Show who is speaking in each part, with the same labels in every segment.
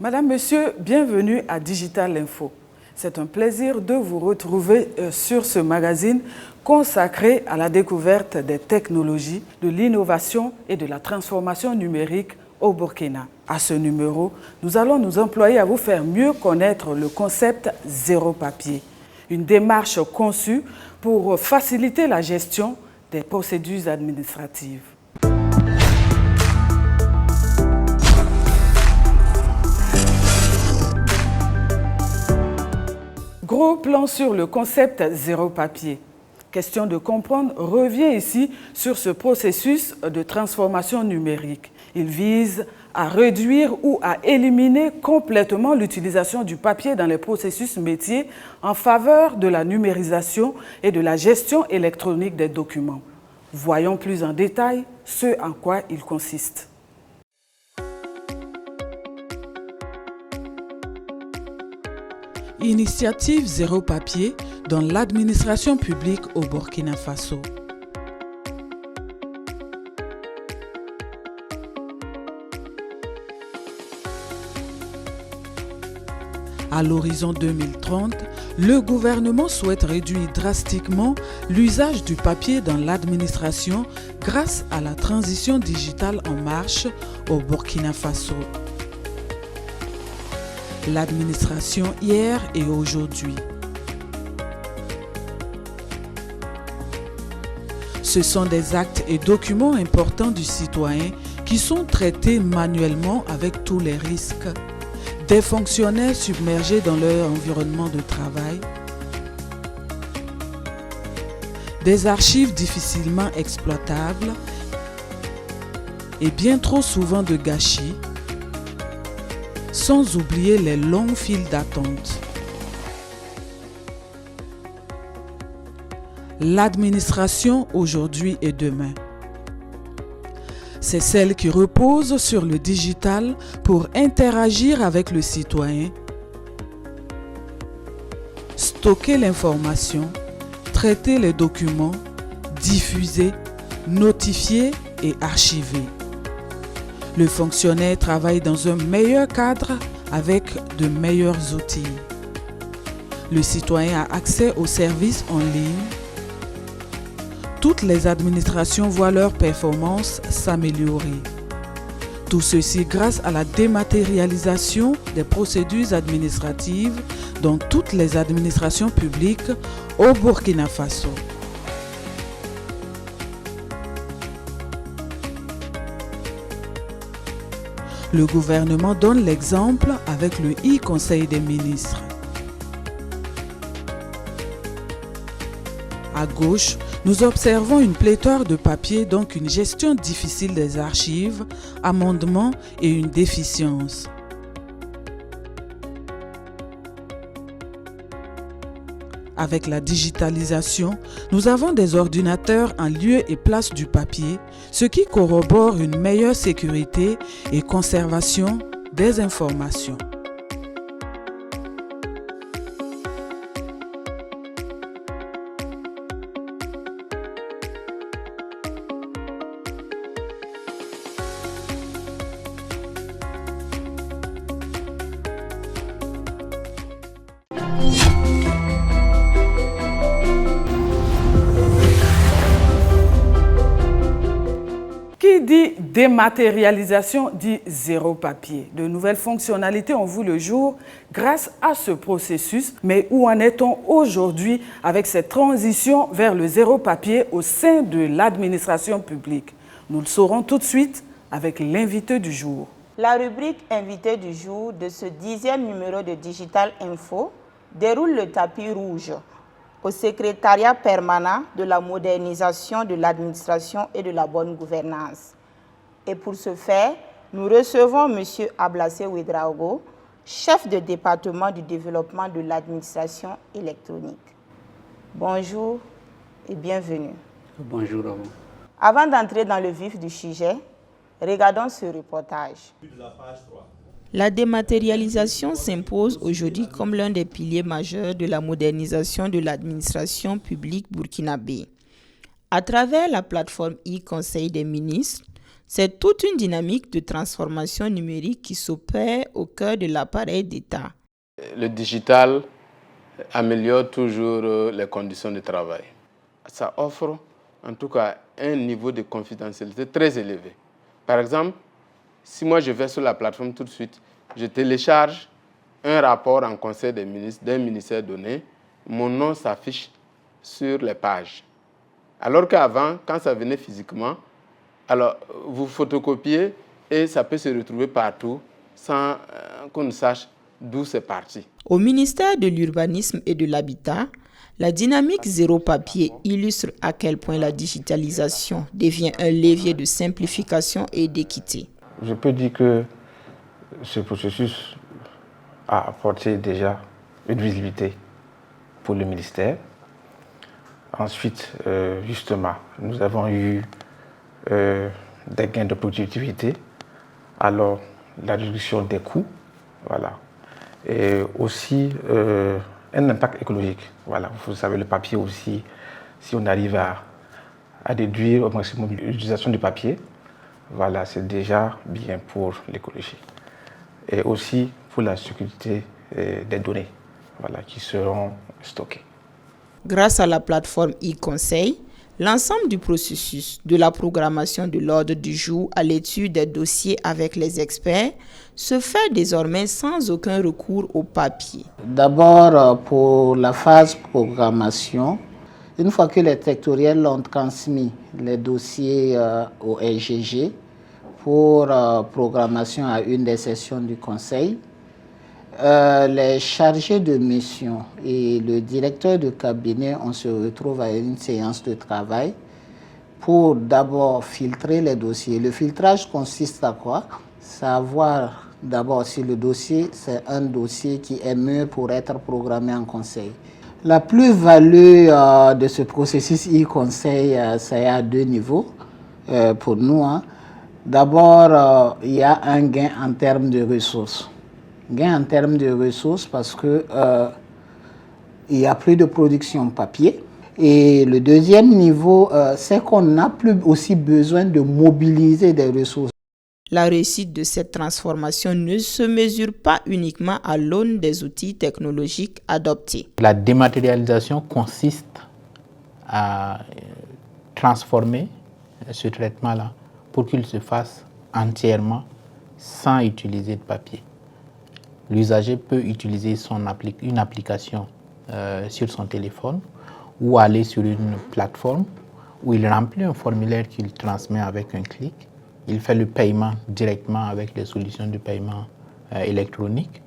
Speaker 1: Madame, Monsieur, bienvenue à Digital Info. C'est un plaisir de vous retrouver sur ce magazine consacré à la découverte des technologies, de l'innovation et de la transformation numérique au Burkina. À ce numéro, nous allons nous employer à vous faire mieux connaître le concept zéro papier, une démarche conçue pour faciliter la gestion des procédures administratives. Gros plan sur le concept zéro papier. Question de comprendre revient ici sur ce processus de transformation numérique. Il vise à réduire ou à éliminer complètement l'utilisation du papier dans les processus métiers en faveur de la numérisation et de la gestion électronique des documents. Voyons plus en détail ce en quoi il consiste. Initiative zéro papier dans l'administration publique au Burkina Faso. À l'horizon 2030, le gouvernement souhaite réduire drastiquement l'usage du papier dans l'administration grâce à la transition digitale en marche au Burkina Faso. L'administration hier et aujourd'hui. Ce sont des actes et documents importants du citoyen qui sont traités manuellement avec tous les risques. Des fonctionnaires submergés dans leur environnement de travail. Des archives difficilement exploitables et bien trop souvent de gâchis. Sans oublier les longues files d'attente. L'administration aujourd'hui et demain. C'est celle qui repose sur le digital pour interagir avec le citoyen, stocker l'information, traiter les documents, diffuser, notifier et archiver. Le fonctionnaire travaille dans un meilleur cadre avec de meilleurs outils. Le citoyen a accès aux services en ligne. Toutes les administrations voient leur performance s'améliorer. Tout ceci grâce à la dématérialisation des procédures administratives dans toutes les administrations publiques au Burkina Faso. Le gouvernement donne l'exemple avec le e-Conseil des ministres. À gauche, nous observons une pléthore de papiers, donc une gestion difficile des archives, amendements et une déficience. Avec la digitalisation, nous avons des ordinateurs en lieu et place du papier, ce qui corrobore une meilleure sécurité et conservation des informations. Qui dit dématérialisation dit zéro papier. De nouvelles fonctionnalités ont vu le jour grâce à ce processus. Mais où en est-on aujourd'hui avec cette transition vers le zéro papier au sein de l'administration publique? Nous le saurons tout de suite avec l'invité du jour.
Speaker 2: La rubrique invité du jour de ce 10e numéro de Digital Info déroule le tapis rouge au secrétariat permanent de la modernisation de l'administration et de la bonne gouvernance. Et pour ce faire, nous recevons M. Ablassé Ouedraogo, chef de département du développement de l'administration électronique. Bonjour et bienvenue.
Speaker 3: Bonjour à vous.
Speaker 2: Avant d'entrer dans le vif du sujet, regardons ce reportage. La dématérialisation s'impose aujourd'hui comme l'un des piliers majeurs de la modernisation de l'administration publique burkinabé. À travers la plateforme e-Conseil des ministres, C'est toute une dynamique de transformation numérique qui s'opère au cœur de l'appareil d'État.
Speaker 3: Le digital améliore toujours les conditions de travail. Ça offre en tout cas un niveau de confidentialité très élevé. Par exemple, si moi je vais sur la plateforme tout de suite, je télécharge un rapport en conseil des ministres d'un ministère donné, mon nom s'affiche sur les pages. Alors qu'avant, quand ça venait physiquement, alors vous photocopiez et ça peut se retrouver partout sans qu'on ne sache d'où c'est parti.
Speaker 2: Au ministère de l'Urbanisme et de l'Habitat, la dynamique zéro papier illustre à quel point la digitalisation devient un levier de simplification et d'équité.
Speaker 4: Je peux dire que ce processus a apporté déjà une visibilité pour le ministère. Ensuite, justement, nous avons eu des gains de productivité, alors la réduction des coûts, voilà, et aussi un impact écologique. Voilà, vous savez, le papier aussi, si on arrive à réduire au maximum l'utilisation du papier, voilà, c'est déjà bien pour l'écologie. Et aussi pour la sécurité des données, voilà, qui seront stockées.
Speaker 2: Grâce à la plateforme e-Conseil, l'ensemble du processus, de la programmation de l'ordre du jour à l'étude des dossiers avec les experts, se fait désormais sans aucun recours au papier.
Speaker 5: D'abord, pour la phase programmation, une fois que les sectoriels ont transmis les dossiers au SGG pour programmation à une des sessions du Conseil, les chargés de mission et le directeur de cabinet, on se retrouve à une séance de travail pour d'abord filtrer les dossiers. Le filtrage consiste à quoi? Savoir d'abord si le dossier, c'est un dossier qui est mûr pour être programmé en conseil. La plus-value de ce processus e-conseil, c'est à deux niveaux pour nous. D'abord, il y a un gain en termes de ressources. Gain en termes de ressources parce que il n'y a plus de production papier. Et le deuxième niveau, c'est qu'on n'a plus aussi besoin de mobiliser des ressources.
Speaker 2: La réussite de cette transformation ne se mesure pas uniquement à l'aune des outils technologiques adoptés.
Speaker 6: La dématérialisation consiste à transformer ce traitement-là pour qu'il se fasse entièrement sans utiliser de papier. L'usager peut utiliser une application sur son téléphone ou aller sur une plateforme où il remplit un formulaire qu'il transmet avec un clic. Il fait le paiement directement avec les solutions de paiement électronique.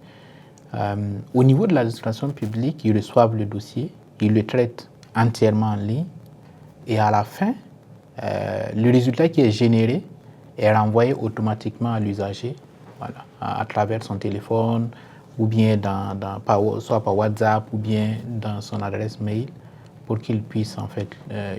Speaker 6: Au niveau de l'administration publique, ils reçoivent le dossier, ils le traitent entièrement en ligne et à la fin, le résultat qui est généré est renvoyé automatiquement à l'usager, voilà, à travers son téléphone ou bien soit par WhatsApp ou bien dans son adresse mail pour qu'il puisse en fait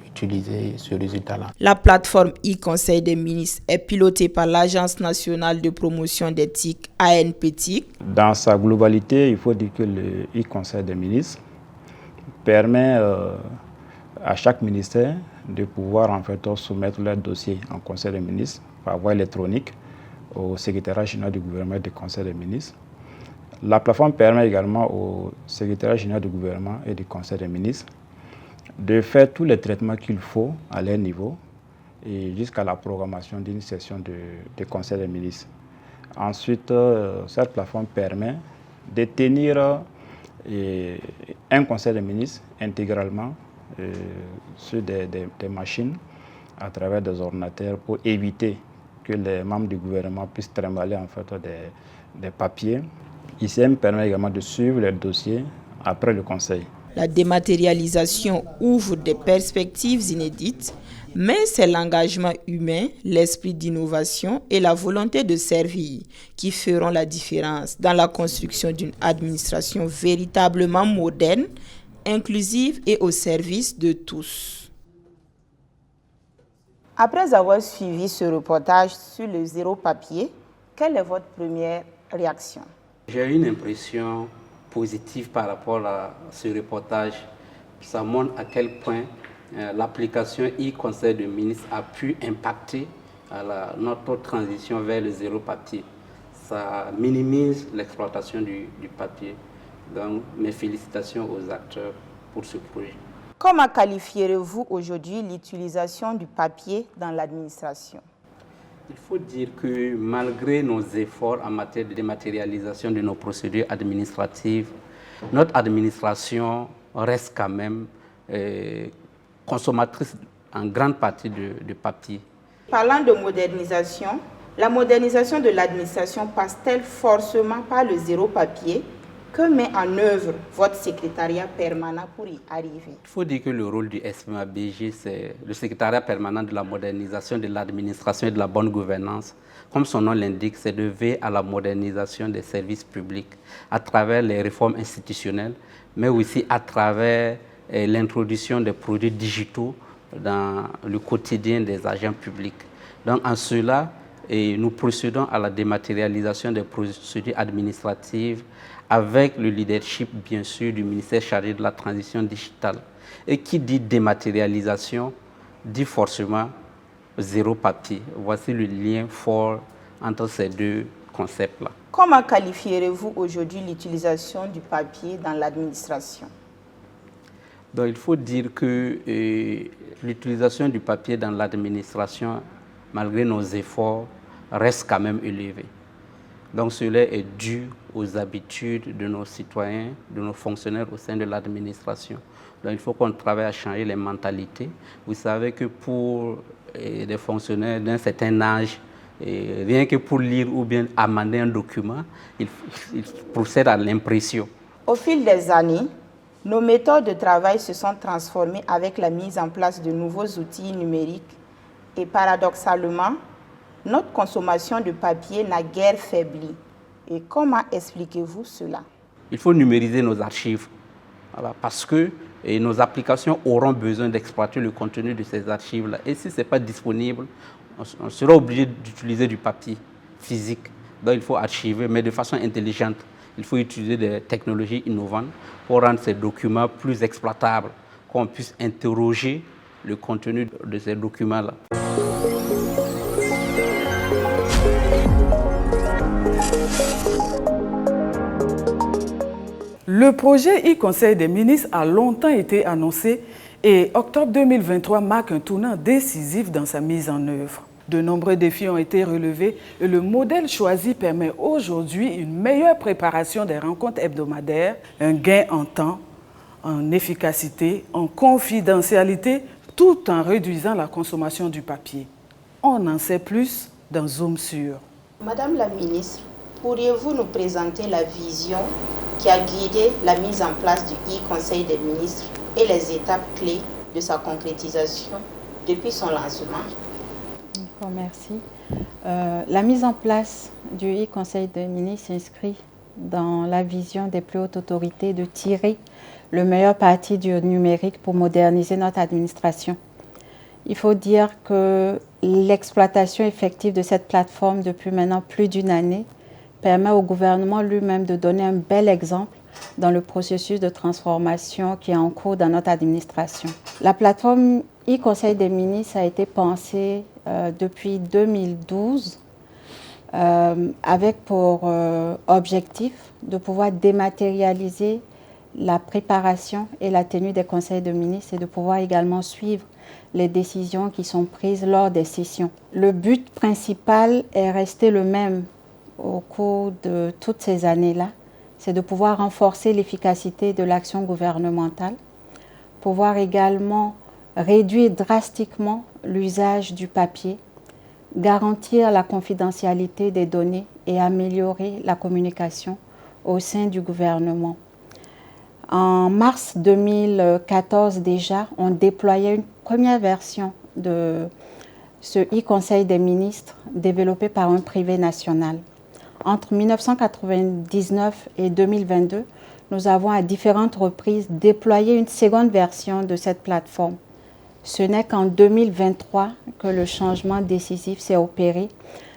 Speaker 6: utiliser ce résultat-là.
Speaker 2: La plateforme e-Conseil des ministres est pilotée par l'Agence nationale de promotion d'éthique ANPETIC.
Speaker 7: Dans sa globalité, il faut dire que le e-Conseil des ministres permet à chaque ministère de pouvoir en fait soumettre leur dossier en Conseil des ministres par voie électronique au secrétariat général du gouvernement et du Conseil des ministres. La plateforme permet également au secrétariat général du gouvernement et du Conseil des ministres de faire tous les traitements qu'il faut à leur niveau et jusqu'à la programmation d'une session de Conseil des ministres. Ensuite, cette plateforme permet de tenir un Conseil des ministres intégralement sur des machines à travers des ordinateurs pour éviter que les membres du gouvernement puissent trimballer en fait des papiers. ICM permet également de suivre les dossiers après le Conseil.
Speaker 2: La dématérialisation ouvre des perspectives inédites, mais c'est l'engagement humain, l'esprit d'innovation et la volonté de servir qui feront la différence dans la construction d'une administration véritablement moderne, inclusive et au service de tous. Après avoir suivi ce reportage sur le zéro papier, quelle est votre première réaction?
Speaker 8: J'ai une impression positive par rapport à ce reportage. Ça montre à quel point l'application e-Conseil des ministres a pu impacter notre transition vers le zéro papier. Ça minimise l'exploitation du papier. Donc, mes félicitations aux acteurs pour ce projet.
Speaker 2: Comment qualifierez-vous aujourd'hui l'utilisation du papier dans l'administration?
Speaker 8: Il faut dire que malgré nos efforts en matière de dématérialisation de nos procédures administratives, notre administration reste quand même consommatrice en grande partie de papier.
Speaker 2: Parlant de modernisation, la modernisation de l'administration passe-t-elle forcément par le zéro papier? Que met en œuvre votre secrétariat permanent pour y arriver?
Speaker 8: Il faut dire que le rôle du SMABG, c'est le secrétariat permanent de la modernisation de l'administration et de la bonne gouvernance. Comme son nom l'indique, c'est de veiller à la modernisation des services publics à travers les réformes institutionnelles, mais aussi à travers l'introduction des produits digitaux dans le quotidien des agents publics. Donc en cela, nous procédons à la dématérialisation des procédures administratives avec le leadership, bien sûr, du ministère chargé de la transition digitale. Et qui dit dématérialisation, dit forcément zéro papier. Voici le lien fort entre ces deux concepts-là.
Speaker 2: Comment qualifierez-vous aujourd'hui l'utilisation du papier dans l'administration?
Speaker 8: Donc, il faut dire que l'utilisation du papier dans l'administration, malgré nos efforts, reste quand même élevée. Donc cela est dû aux habitudes de nos citoyens, de nos fonctionnaires au sein de l'administration. Donc il faut qu'on travaille à changer les mentalités. Vous savez que pour des fonctionnaires d'un certain âge, rien que pour lire ou bien amender un document, ils procèdent à l'impression.
Speaker 2: Au fil des années, nos méthodes de travail se sont transformées avec la mise en place de nouveaux outils numériques et paradoxalement, notre consommation de papier n'a guère faibli. Et comment expliquez-vous cela?
Speaker 8: Il faut numériser nos archives, voilà, parce que nos applications auront besoin d'exploiter le contenu de ces archives-là. Et si ce n'est pas disponible, on sera obligé d'utiliser du papier physique. Donc il faut archiver, mais de façon intelligente. Il faut utiliser des technologies innovantes pour rendre ces documents plus exploitables, qu'on puisse interroger le contenu de ces documents-là.
Speaker 1: Le projet e-Conseil des ministres a longtemps été annoncé et octobre 2023 marque un tournant décisif dans sa mise en œuvre. De nombreux défis ont été relevés et le modèle choisi permet aujourd'hui une meilleure préparation des rencontres hebdomadaires, un gain en temps, en efficacité, en confidentialité, tout en réduisant la consommation du papier. On en sait plus dans Zoom sur.
Speaker 2: Madame la ministre, pourriez-vous nous présenter la vision qui a guidé la mise en place du e-Conseil des ministres et les étapes clés de sa concrétisation depuis son lancement?
Speaker 9: Merci. La mise en place du e-Conseil des ministres s'inscrit dans la vision des plus hautes autorités de tirer le meilleur parti du numérique pour moderniser notre administration. Il faut dire que l'exploitation effective de cette plateforme depuis maintenant plus d'une année permet au gouvernement lui-même de donner un bel exemple dans le processus de transformation qui est en cours dans notre administration. La plateforme e-Conseil des ministres a été pensée depuis 2012 avec pour objectif de pouvoir dématérialiser la préparation et la tenue des conseils de ministres et de pouvoir également suivre les décisions qui sont prises lors des sessions. Le but principal est resté le même au cours de toutes ces années-là, c'est de pouvoir renforcer l'efficacité de l'action gouvernementale, pouvoir également réduire drastiquement l'usage du papier, garantir la confidentialité des données et améliorer la communication au sein du gouvernement. En mars 2014 déjà, on déployait une première version de ce e-Conseil des ministres développé par un privé national. Entre 1999 et 2022, nous avons à différentes reprises déployé une seconde version de cette plateforme. Ce n'est qu'en 2023 que le changement décisif s'est opéré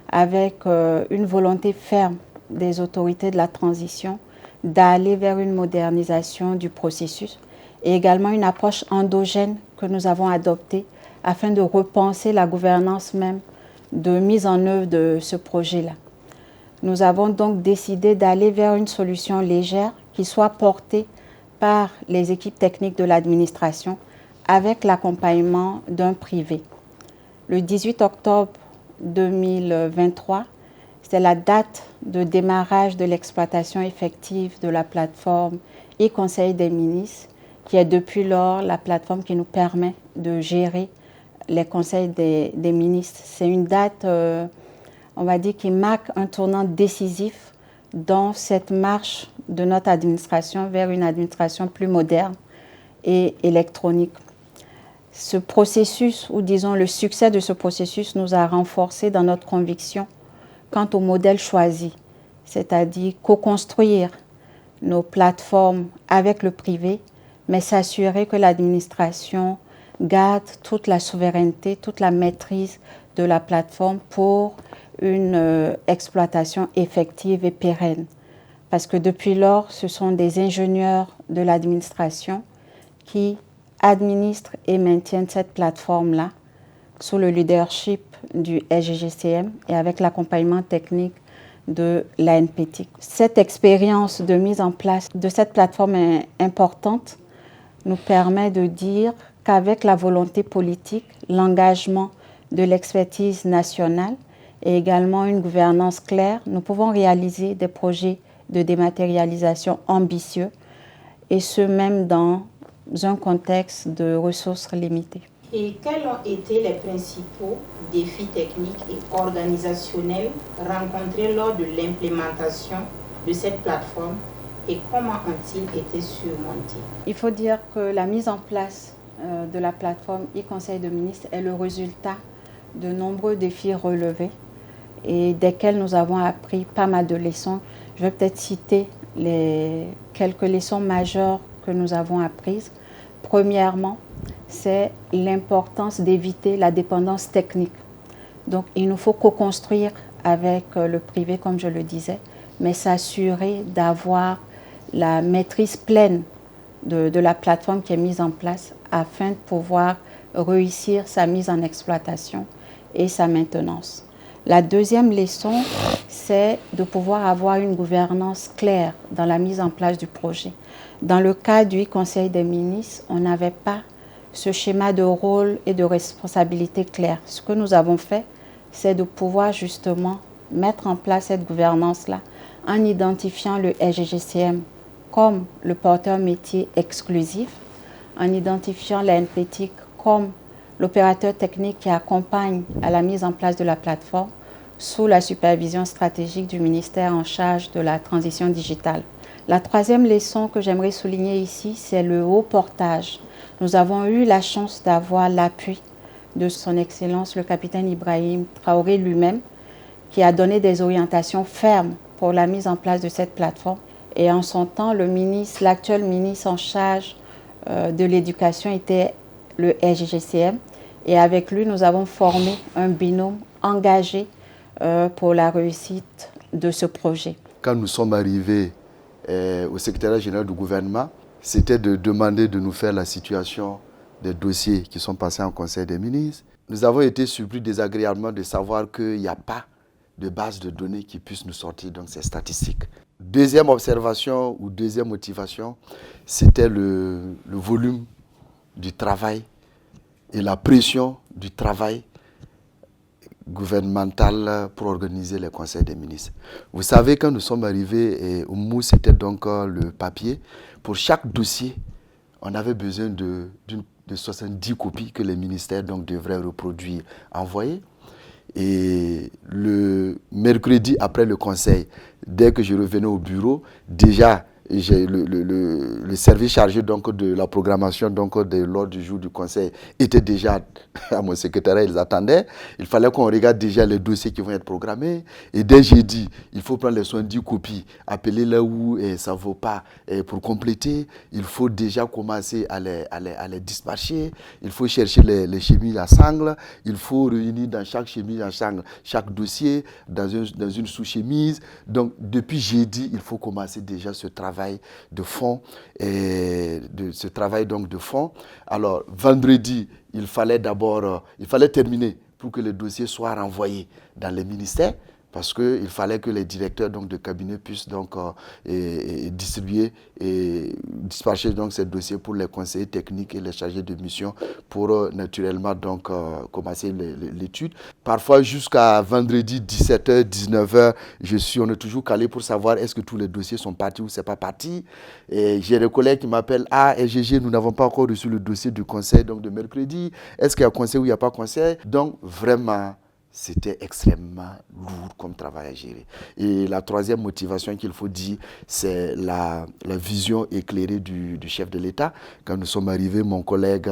Speaker 9: avec une volonté ferme des autorités de la transition d'aller vers une modernisation du processus et également une approche endogène que nous avons adoptée afin de repenser la gouvernance même de mise en œuvre de ce projet-là. Nous avons donc décidé d'aller vers une solution légère qui soit portée par les équipes techniques de l'administration avec l'accompagnement d'un privé. Le 18 octobre 2023, c'est la date de démarrage de l'exploitation effective de la plateforme e-Conseil des ministres, qui est depuis lors la plateforme qui nous permet de gérer les conseils des ministres. C'est une date, on va dire, qui marque un tournant décisif dans cette marche de notre administration vers une administration plus moderne et électronique. Ce processus, ou disons le succès de ce processus, nous a renforcés dans notre conviction quant au modèle choisi, c'est-à-dire co-construire nos plateformes avec le privé, mais s'assurer que l'administration garde toute la souveraineté, toute la maîtrise de la plateforme pour une exploitation effective et pérenne. Parce que depuis lors, ce sont des ingénieurs de l'administration qui administrent et maintiennent cette plateforme-là sous le leadership du SGGCM et avec l'accompagnement technique de l'ANPTIC. Cette expérience de mise en place de cette plateforme importante nous permet de dire qu'avec la volonté politique, l'engagement de l'expertise nationale et également une gouvernance claire, nous pouvons réaliser des projets de dématérialisation ambitieux et ce même dans un contexte de ressources limitées.
Speaker 2: Et quels ont été les principaux défis techniques et organisationnels rencontrés lors de l'implémentation de cette plateforme et comment ont-ils été surmontés?
Speaker 9: Il faut dire que la mise en place de la plateforme e-Conseil de ministres est le résultat de nombreux défis relevés et desquels nous avons appris pas mal de leçons. Je vais peut-être citer quelques leçons majeures que nous avons apprises. Premièrement, c'est l'importance d'éviter la dépendance technique. Donc, il nous faut co-construire avec le privé, comme je le disais, mais s'assurer d'avoir la maîtrise pleine de la plateforme qui est mise en place afin de pouvoir réussir sa mise en exploitation et sa maintenance. La deuxième leçon, c'est de pouvoir avoir une gouvernance claire dans la mise en place du projet. Dans le cas du Conseil des ministres, on n'avait pas ce schéma de rôle et de responsabilité clair. Ce que nous avons fait, c'est de pouvoir justement mettre en place cette gouvernance-là en identifiant le SGGCM comme le porteur métier exclusif, en identifiant l'ANPTIC comme l'opérateur technique qui accompagne à la mise en place de la plateforme sous la supervision stratégique du ministère en charge de la transition digitale. La troisième leçon que j'aimerais souligner ici, c'est le haut portage. Nous avons eu la chance d'avoir l'appui de son Excellence le capitaine Ibrahim Traoré lui-même, qui a donné des orientations fermes pour la mise en place de cette plateforme. Et en son temps, l'actuel ministre en charge de l'éducation était le SGGCM. Et avec lui, nous avons formé un binôme engagé pour la réussite de ce projet.
Speaker 10: Quand nous sommes arrivés au secrétariat général du gouvernement, c'était de demander de nous faire la situation des dossiers qui sont passés en Conseil des ministres. Nous avons été surpris désagréablement de savoir qu'il n'y a pas de base de données qui puisse nous sortir donc ces statistiques. Deuxième observation ou deuxième motivation, c'était le volume du travail et la pression du travail gouvernemental pour organiser les conseils des ministres. Vous savez, quand nous sommes arrivés au MOU, c'était donc le papier. Pour chaque dossier, on avait besoin de 70 copies que les ministères donc devraient reproduire, envoyer. Et le mercredi après le conseil, dès que je revenais au bureau, déjà le service chargé donc de la programmation donc de l'ordre du jour du conseil était déjà à mon secrétariat, ils attendaient. Il fallait qu'on regarde déjà les dossiers qui vont être programmés. Et dès jeudi, il faut prendre les 70 copies, appeler là où ça ne vaut pas pour compléter. Il faut déjà commencer à les dispatcher. Il faut chercher les chemises à sangle. Il faut réunir dans chaque chemise à sangle chaque dossier dans une sous-chemise. Donc depuis jeudi, il faut commencer déjà ce travail de fond Alors vendredi, il fallait terminer pour que les dossiers soient renvoyés dans les ministères, parce qu'il fallait que les directeurs donc, de cabinet puissent donc, distribuer et dispatcher donc, ces dossiers pour les conseillers techniques et les chargés de mission pour naturellement donc, commencer l'étude. Parfois jusqu'à vendredi 17h, 19h, on est toujours calé pour savoir est-ce que tous les dossiers sont partis ou c'est pas parti. Et j'ai des collègues qui m'appellent « Ah, LGG, nous n'avons pas encore reçu le dossier du conseil donc, de mercredi. Est-ce qu'il y a conseil ou il n'y a pas conseil ?» Donc vraiment, c'était extrêmement lourd comme travail à gérer. Et la troisième motivation qu'il faut dire, c'est la vision éclairée du chef de l'État. Quand nous sommes arrivés, mon collègue,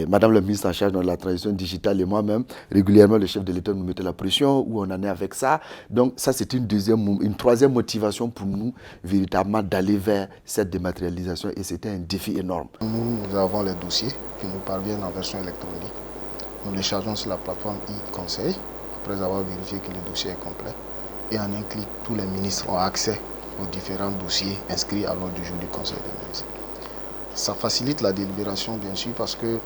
Speaker 10: Madame la ministre en charge de la transition digitale et moi-même, régulièrement le chef de l'État nous mettait la pression, où on en est avec ça. Donc ça, c'est une troisième motivation pour nous, véritablement, d'aller vers cette dématérialisation. Et c'était un défi énorme.
Speaker 11: Nous avons les dossiers qui nous parviennent en version électronique. Nous les chargeons sur la plateforme e-conseil, après avoir vérifié que le dossier est complet. Et en un clic, tous les ministres ont accès aux différents dossiers inscrits à l'ordre du jour du Conseil des ministres. Ça facilite la délibération, bien sûr, parce que,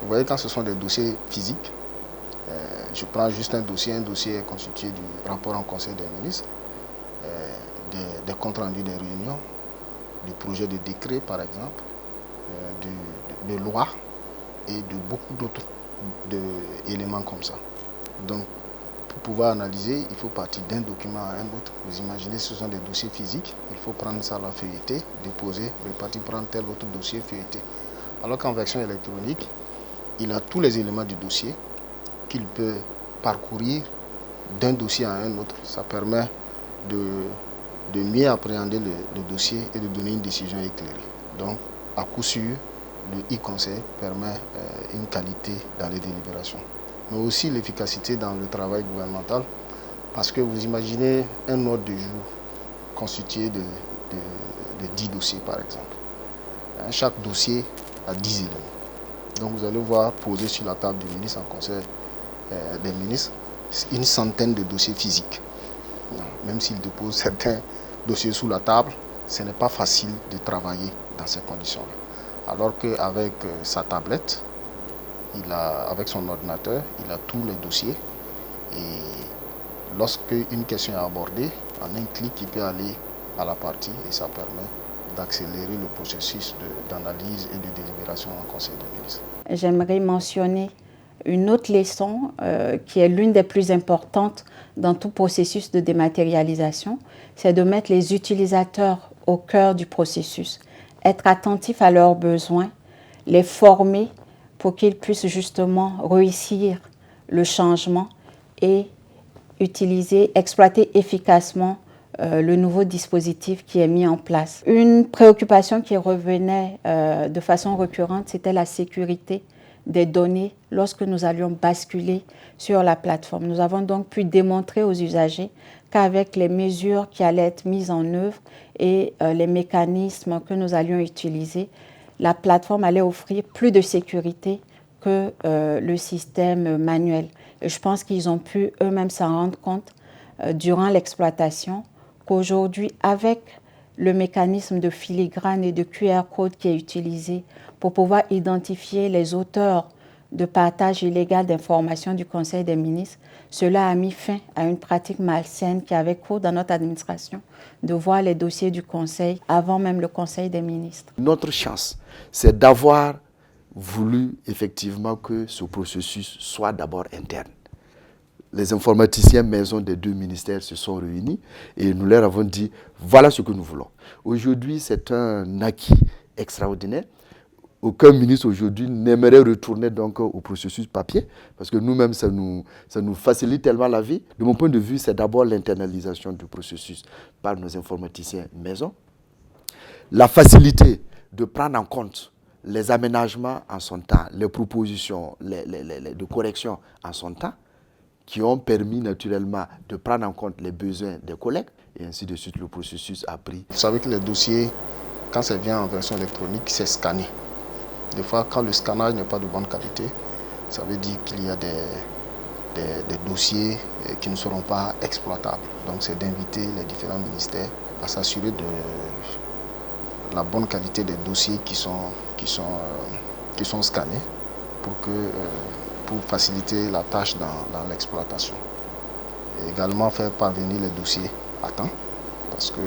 Speaker 11: vous voyez, quand ce sont des dossiers physiques, je prends juste un dossier est constitué du rapport en Conseil des ministres, des comptes rendus des réunions, du projet de décret, par exemple, de loi et de beaucoup d'autres d'éléments comme ça. Donc, pour pouvoir analyser, il faut partir d'un document à un autre. Vous imaginez, ce sont des dossiers physiques. Il faut prendre ça, la feuilleter, déposer, repartir prendre tel autre dossier, feuilleter. Alors qu'en version électronique, il a tous les éléments du dossier qu'il peut parcourir d'un dossier à un autre. Ça permet de mieux appréhender le dossier et de donner une décision éclairée. Donc, à coup sûr, le e-conseil permet une qualité dans les délibérations, mais aussi l'efficacité dans le travail gouvernemental, parce que vous imaginez un ordre du jour constitué de 10 dossiers, par exemple. Chaque dossier a 10 éléments. Donc vous allez voir poser sur la table du ministre en conseil des ministres une centaine de dossiers physiques. Même s'il dépose certains dossiers sous la table, ce n'est pas facile de travailler dans ces conditions-là. Alors qu'avec sa tablette, avec son ordinateur, il a tous les dossiers. Et lorsque une question est abordée, en un clic, il peut aller à la partie et ça permet d'accélérer le processus d'analyse et de délibération en Conseil des ministres.
Speaker 9: J'aimerais mentionner une autre leçon qui est l'une des plus importantes dans tout processus de dématérialisation, c'est de mettre les utilisateurs au cœur du processus. Être attentif à leurs besoins, les former pour qu'ils puissent justement réussir le changement et exploiter efficacement le nouveau dispositif qui est mis en place. Une préoccupation qui revenait de façon récurrente, c'était la sécurité des données lorsque nous allions basculer sur la plateforme. Nous avons donc pu démontrer aux usagers qu'avec les mesures qui allaient être mises en œuvre et les mécanismes que nous allions utiliser, la plateforme allait offrir plus de sécurité que le système manuel. Et je pense qu'ils ont pu eux-mêmes s'en rendre compte durant l'exploitation qu'aujourd'hui, avec le mécanisme de filigrane et de QR code qui est utilisé pour pouvoir identifier les auteurs de partage illégal d'informations du Conseil des ministres, cela a mis fin à une pratique malsaine qui avait cours dans notre administration de voir les dossiers du Conseil avant même le Conseil des ministres.
Speaker 10: Notre chance, c'est d'avoir voulu effectivement que ce processus soit d'abord interne. Les informaticiens maison des deux ministères se sont réunis et nous leur avons dit voilà ce que nous voulons. Aujourd'hui, c'est un acquis extraordinaire. Aucun ministre aujourd'hui n'aimerait retourner donc au processus papier parce que nous-mêmes, ça nous facilite tellement la vie. De mon point de vue, c'est d'abord l'internalisation du processus par nos informaticiens maison. La facilité de prendre en compte les aménagements en son temps, les propositions de correction en son temps, qui ont permis naturellement de prendre en compte les besoins des collègues et ainsi de suite, le processus a pris.
Speaker 11: Vous savez que les dossiers, quand ça vient en version électronique, c'est scanné. Des fois, quand le scannage n'est pas de bonne qualité, ça veut dire qu'il y a des dossiers qui ne seront pas exploitables. Donc c'est d'inviter les différents ministères à s'assurer de la bonne qualité des dossiers qui sont scannés pour pour faciliter la tâche dans l'exploitation. Et également faire parvenir les dossiers à temps, parce que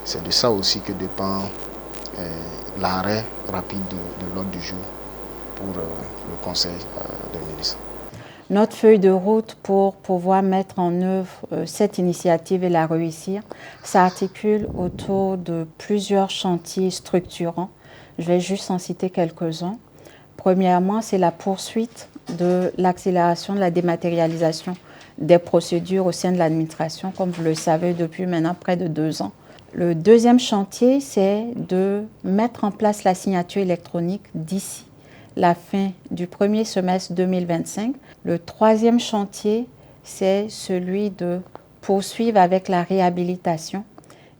Speaker 11: c'est de ça aussi que dépend l'arrêt rapide de l'ordre du jour pour le Conseil des ministres.
Speaker 9: Notre feuille de route pour pouvoir mettre en œuvre cette initiative et la réussir s'articule autour de plusieurs chantiers structurants. Je vais juste en citer quelques-uns. Premièrement, c'est la poursuite de l'accélération de la dématérialisation des procédures au sein de l'administration, comme vous le savez depuis maintenant près de 2 ans. Le deuxième chantier, c'est de mettre en place la signature électronique d'ici la fin du premier semestre 2025. Le troisième chantier, c'est celui de poursuivre avec la réhabilitation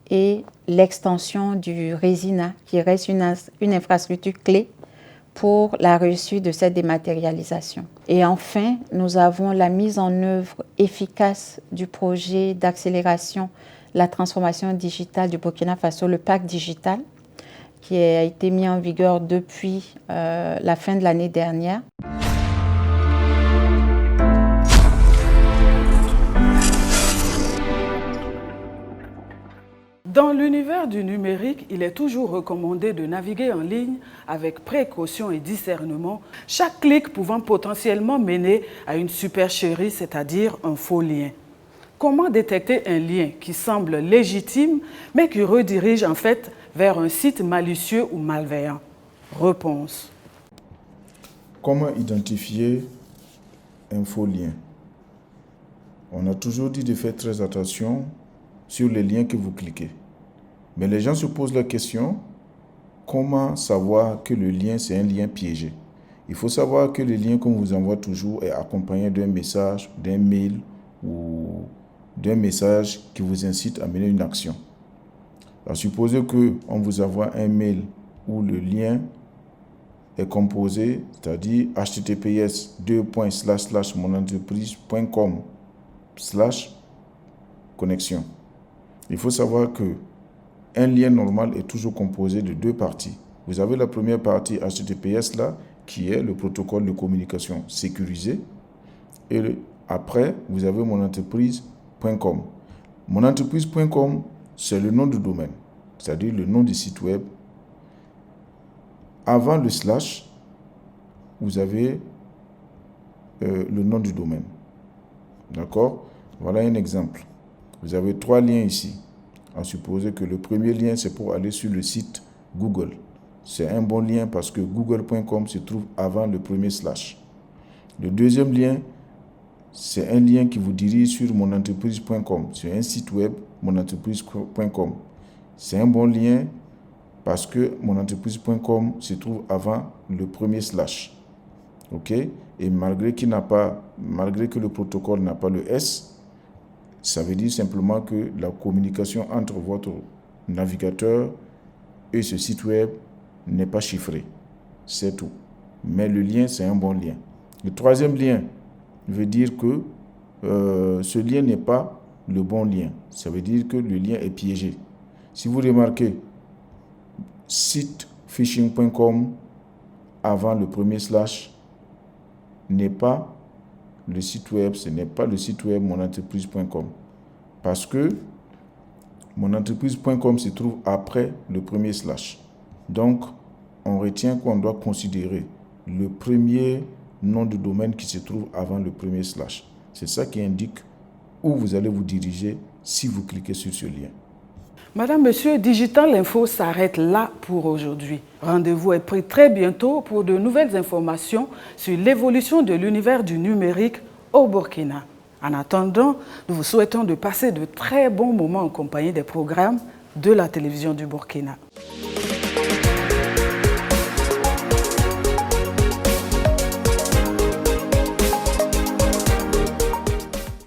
Speaker 9: et l'extension du RESINA, qui reste une infrastructure clé pour la réussite de cette dématérialisation. Et enfin, nous avons la mise en œuvre efficace du projet d'accélération de la transformation digitale du Burkina Faso, le pacte digital, qui a été mis en vigueur depuis la fin de l'année dernière.
Speaker 1: Dans l'univers du numérique, il est toujours recommandé de naviguer en ligne avec précaution et discernement, chaque clic pouvant potentiellement mener à une supercherie, c'est-à-dire un faux lien. Comment détecter un lien qui semble légitime, mais qui redirige en fait vers un site malicieux ou malveillant? Réponse.
Speaker 12: Comment identifier un faux lien? On a toujours dit de faire très attention sur les liens que vous cliquez. Mais les gens se posent la question, comment savoir que le lien, c'est un lien piégé? Il faut savoir que le lien qu'on vous envoie toujours est accompagné d'un message, d'un mail ou d'un message qui vous incite à mener une action. Alors, supposez qu'on vous envoie un mail où le lien est composé, c'est-à-dire https://monentreprise.com/connexion. Il faut savoir que un lien normal est toujours composé de 2 parties. Vous avez la première partie HTTPS là, qui est le protocole de communication sécurisé. Et après, vous avez monentreprise.com. Monentreprise.com, c'est le nom du domaine, c'est-à-dire le nom du site web. Avant le slash, vous avez le nom du domaine. D'accord? Voilà un exemple. Vous avez 3 liens ici. À supposer que le premier lien, c'est pour aller sur le site Google. C'est un bon lien parce que google.com se trouve avant le premier slash. Le deuxième lien, c'est un lien qui vous dirige sur monentreprise.com, sur un site web, monentreprise.com. C'est un bon lien parce que monentreprise.com se trouve avant le premier slash. OK? Et malgré que le protocole n'a pas le S, ça veut dire simplement que la communication entre votre navigateur et ce site web n'est pas chiffrée. C'est tout. Mais le lien, c'est un bon lien. Le troisième lien veut dire que ce lien n'est pas le bon lien. Ça veut dire que le lien est piégé. Si vous remarquez, site phishing.com avant le premier slash n'est pas le site web, ce n'est pas le site web monentreprise.com. Parce que monentreprise.com se trouve après le premier slash. Donc, on retient qu'on doit considérer le premier nom de domaine qui se trouve avant le premier slash. C'est ça qui indique où vous allez vous diriger si vous cliquez sur ce lien.
Speaker 1: Madame, Monsieur, Digital Info s'arrête là pour aujourd'hui. Rendez-vous est pris très bientôt pour de nouvelles informations sur l'évolution de l'univers du numérique au Burkina. En attendant, nous vous souhaitons de passer de très bons moments en compagnie des programmes de la télévision du Burkina.